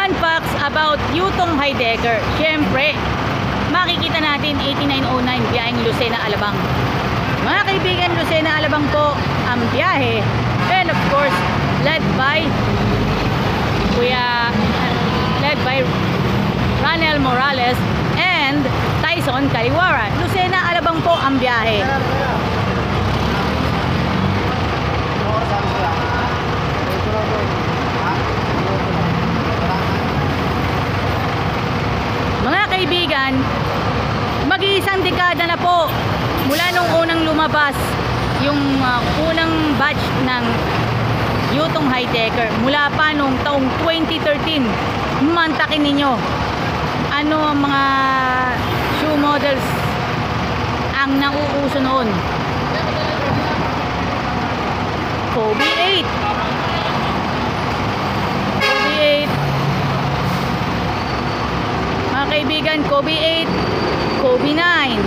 Fun facts about Yutong Heidecker. Siyempre, makikita natin 8909 biyaheng Lucena Alabang. Mga kaibigan, Lucena Alabang po ang biyahe. And of course, led by Ranel Morales and Tyson Caliwara. Lucena Alabang po ang biyahe. Mga kaibigan, mag-iisang dekada na po mula nung unang lumabas yung unang batch ng Yutong Heidecker. Mula pa nung taong 2013, mantakin ninyo ano ang mga shoe models ang nauuso noon. Kobe 8, mga kaibigan, Kobe 8, Kobe 9,